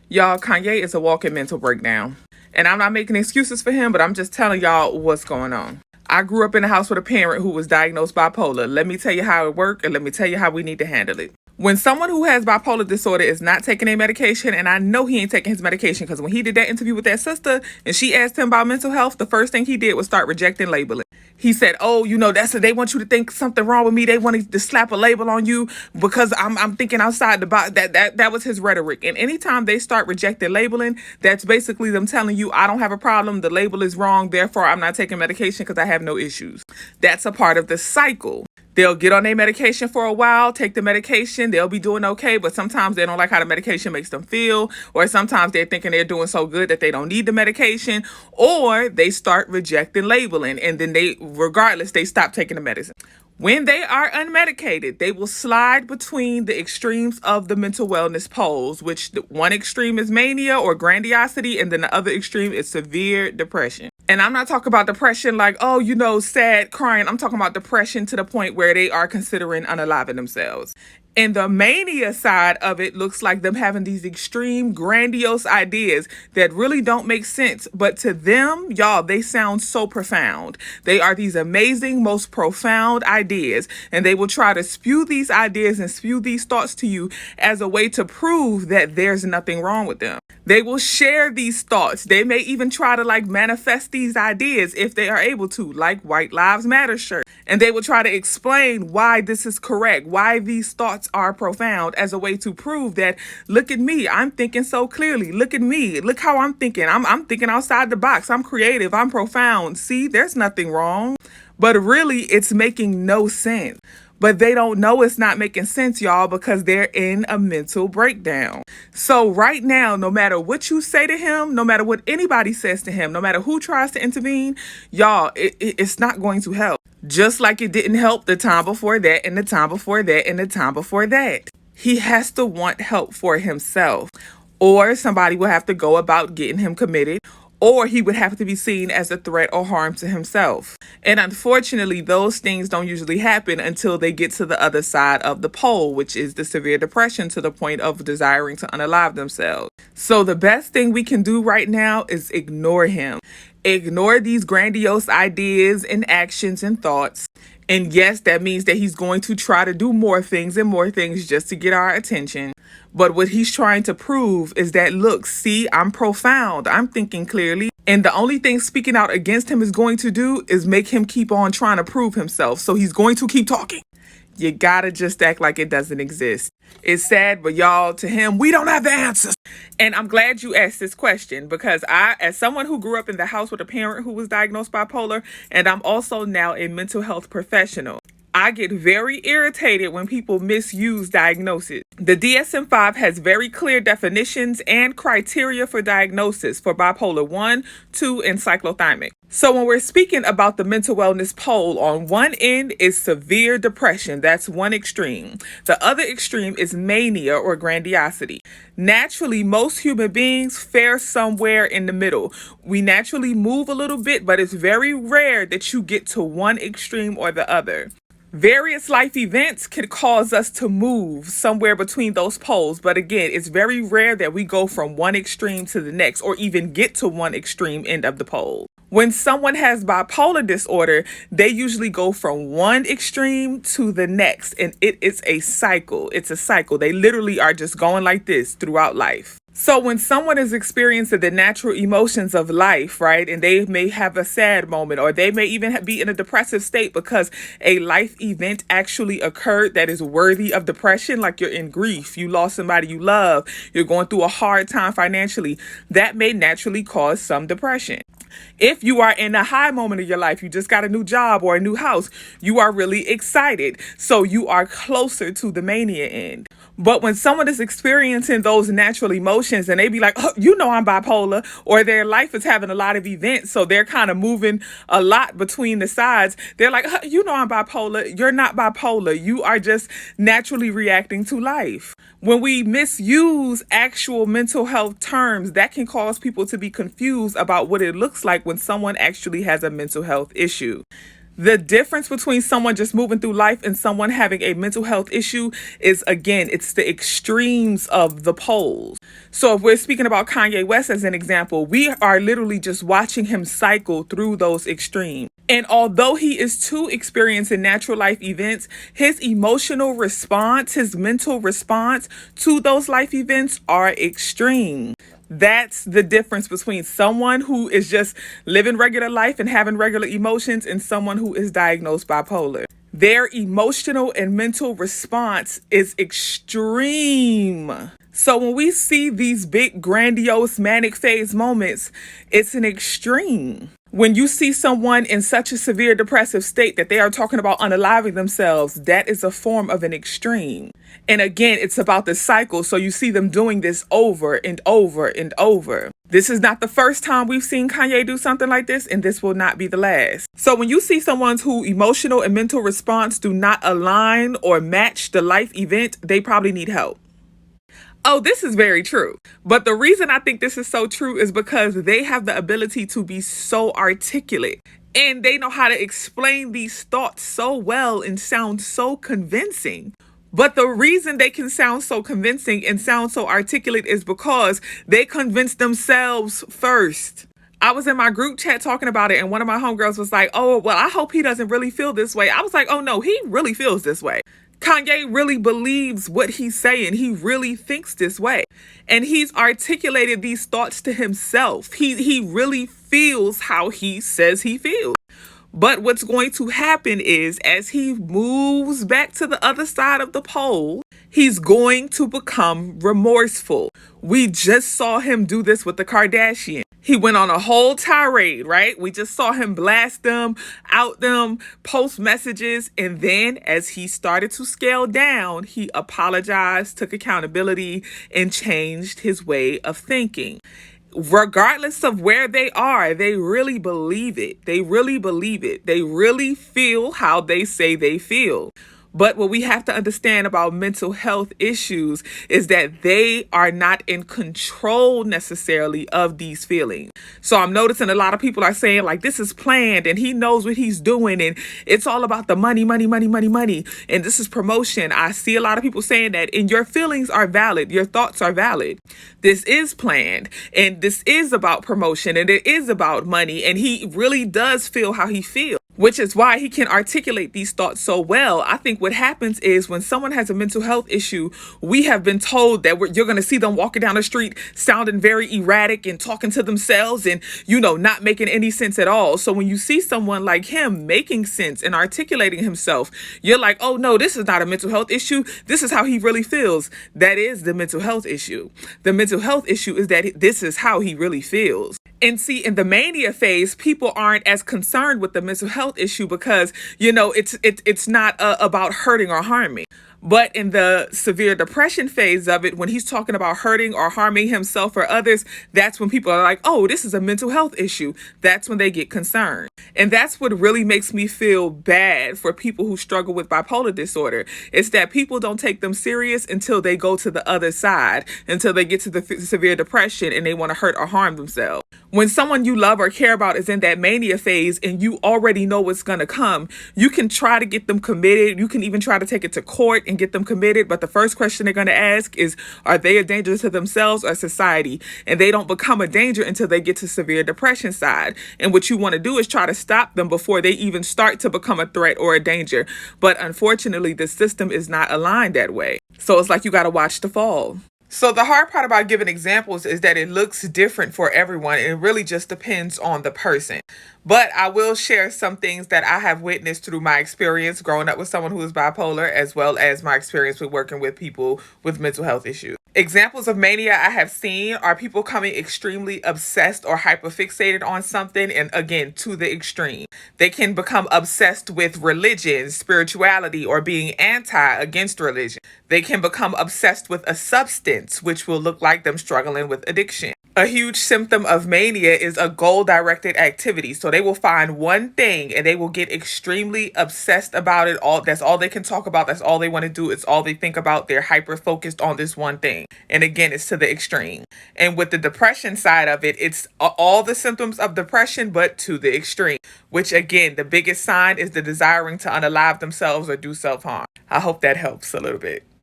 Y'all, Kanye is a walking mental breakdown. And I'm not making excuses for him, but I'm just telling y'all what's going on. I grew up in a house with a parent who was diagnosed bipolar. Let me tell you how it worked, and let me tell you how we need to handle it. When someone who has bipolar disorder is not taking a medication, and I know he ain't taking his medication because when he did that interview with that sister and she asked him about mental health, the first thing he did was start rejecting labeling. He said, "Oh, they want you to think something wrong with me. They want to slap a label on you because I'm thinking outside the box." That was his rhetoric. And anytime they start rejecting labeling, that's basically them telling you, "I don't have a problem. The label is wrong. Therefore, I'm not taking medication because I have no issues." That's a part of the cycle. They'll get on their medication for a while, take the medication, they'll be doing okay, but sometimes they don't like how the medication makes them feel, or sometimes they're thinking they're doing so good that they don't need the medication, or they start rejecting labeling, and then regardless, they stop taking the medicine. When they are unmedicated, they will slide between the extremes of the mental wellness poles, which one extreme is mania or grandiosity, and then the other extreme is severe depression. And I'm not talking about depression like, sad, crying. I'm talking about depression to the point where they are considering unaliving themselves. And the mania side of it looks like them having these extreme, grandiose ideas that really don't make sense. But to them, y'all, they sound so profound. They are these amazing, most profound ideas. And they will try to spew these ideas and spew these thoughts to you as a way to prove that there's nothing wrong with them. They will share these thoughts. They may even try to manifest these ideas if they are able to, like White Lives Matter shirt. And they will try to explain why this is correct, why these thoughts are profound as a way to prove that, look at me, I'm thinking so clearly. Look at me. Look how I'm thinking. I'm thinking outside the box. I'm creative. I'm profound. See, there's nothing wrong. But really, it's making no sense. But they don't know it's not making sense, y'all, because they're in a mental breakdown. So right now, no matter what you say to him, no matter what anybody says to him, no matter who tries to intervene, y'all, it's not going to help. Just like it didn't help the time before that, and the time before that, and the time before that. He has to want help for himself, or somebody will have to go about getting him committed, or he would have to be seen as a threat or harm to himself. And unfortunately, those things don't usually happen until they get to the other side of the pole, which is the severe depression to the point of desiring to unalive themselves. So the best thing we can do right now is ignore him. Ignore these grandiose ideas and actions and thoughts. And yes, that means that he's going to try to do more things and more things just to get our attention. But what he's trying to prove is that, look, see, I'm profound. I'm thinking clearly. And the only thing speaking out against him is going to do is make him keep on trying to prove himself. So he's going to keep talking. You gotta just act like it doesn't exist. It's sad, but y'all, to him, we don't have the answers. And I'm glad you asked this question because I, as someone who grew up in the house with a parent who was diagnosed bipolar, and I'm also now a mental health professional, I get very irritated when people misuse diagnosis. The DSM-5 has very clear definitions and criteria for diagnosis for bipolar 1, 2, and cyclothymic. So when we're speaking about the mental wellness pole, on one end is severe depression. That's one extreme. The other extreme is mania or grandiosity. Naturally, most human beings fare somewhere in the middle. We naturally move a little bit, but it's very rare that you get to one extreme or the other. Various life events could cause us to move somewhere between those poles. But again, it's very rare that we go from one extreme to the next or even get to one extreme end of the pole. When someone has bipolar disorder, they usually go from one extreme to the next. And it is a cycle. It's a cycle. They literally are just going like this throughout life. So when someone is experiencing the natural emotions of life, right, and they may have a sad moment, or they may even be in a depressive state because a life event actually occurred that is worthy of depression, like you're in grief, you lost somebody you love, you're going through a hard time financially, that may naturally cause some depression. If you are in a high moment of your life, you just got a new job or a new house, you are really excited. So you are closer to the mania end. But when someone is experiencing those natural emotions and they be like, oh, I'm bipolar, or their life is having a lot of events, so they're kind of moving a lot between the sides. They're like, oh, I'm bipolar. You're not bipolar. You are just naturally reacting to life. When we misuse actual mental health terms, that can cause people to be confused about what it looks like when someone actually has a mental health issue. The difference between someone just moving through life and someone having a mental health issue is, again, it's the extremes of the poles. So if we're speaking about Kanye West as an example, we are literally just watching him cycle through those extremes. And although he is too experienced in natural life events, his emotional response, his mental response to those life events are extreme. That's the difference between someone who is just living regular life and having regular emotions and someone who is diagnosed bipolar. Their emotional and mental response is extreme. So when we see these big, grandiose, manic phase moments, it's an extreme. When you see someone in such a severe depressive state that they are talking about unaliving themselves, that is a form of an extreme. And again, it's about the cycle. So you see them doing this over and over and over. This is not the first time we've seen Kanye do something like this, and this will not be the last. So when you see someone whose emotional and mental response do not align or match the life event, they probably need help. Oh, this is very true. But the reason I think this is so true is because they have the ability to be so articulate. And they know how to explain these thoughts so well and sound so convincing. But the reason they can sound so convincing and sound so articulate is because they convince themselves first. I was in my group chat talking about it, and one of my homegirls was like, oh, well, I hope he doesn't really feel this way. I was like, oh, no, he really feels this way. Kanye really believes what he's saying. He really thinks this way. And he's articulated these thoughts to himself. He really feels how he says he feels. But what's going to happen is, as he moves back to the other side of the pole, he's going to become remorseful. We just saw him do this with the Kardashians. He went on a whole tirade, right? We just saw him blast them, out them, post messages. And then as he started to scale down, he apologized, took accountability, and changed his way of thinking. Regardless of where they are, they really believe it. They really believe it. They really feel how they say they feel. But what we have to understand about mental health issues is that they are not in control necessarily of these feelings. So I'm noticing a lot of people are saying like, this is planned and he knows what he's doing and it's all about the money, money, money, money, money. And this is promotion. I see a lot of people saying that, and your feelings are valid. Your thoughts are valid. This is planned and this is about promotion and it is about money. And he really does feel how he feels, which is why he can articulate these thoughts so well. I think what happens is when someone has a mental health issue, we have been told that you're going to see them walking down the street sounding very erratic and talking to themselves and, not making any sense at all. So when you see someone like him making sense and articulating himself, you're like, oh no, this is not a mental health issue. This is how he really feels. That is the mental health issue. The mental health issue is that this is how he really feels. And see, in the mania phase, people aren't as concerned with the mental health issue because, it's not about hurting or harming. But in the severe depression phase of it, when he's talking about hurting or harming himself or others, that's when people are like, oh, this is a mental health issue. That's when they get concerned. And that's what really makes me feel bad for people who struggle with bipolar disorder. It's that people don't take them serious until they go to the other side, until they get to the severe depression and they want to hurt or harm themselves. When someone you love or care about is in that mania phase and you already know what's going to come, you can try to get them committed. You can even try to take it to court and get them committed. But the first question they're going to ask is, are they a danger to themselves or society? And they don't become a danger until they get to severe depression side. And what you want to do is try to stop them before they even start to become a threat or a danger. But unfortunately, the system is not aligned that way. So it's like you got to watch the fall. So the hard part about giving examples is that it looks different for everyone. It really just depends on the person. But I will share some things that I have witnessed through my experience growing up with someone who is bipolar, as well as my experience with working with people with mental health issues. Examples of mania I have seen are people coming extremely obsessed or hyperfixated on something, and again, to the extreme. They can become obsessed with religion, spirituality, or being against religion. They can become obsessed with a substance, which will look like them struggling with addiction. A huge symptom of mania is a goal-directed activity. So they will find one thing and they will get extremely obsessed about it. That's all they can talk about. That's all they want to do. It's all they think about. They're hyper-focused on this one thing. And again, it's to the extreme. And with the depression side of it, it's all the symptoms of depression, but to the extreme, which again, the biggest sign is the desiring to unalive themselves or do self-harm. I hope that helps a little bit.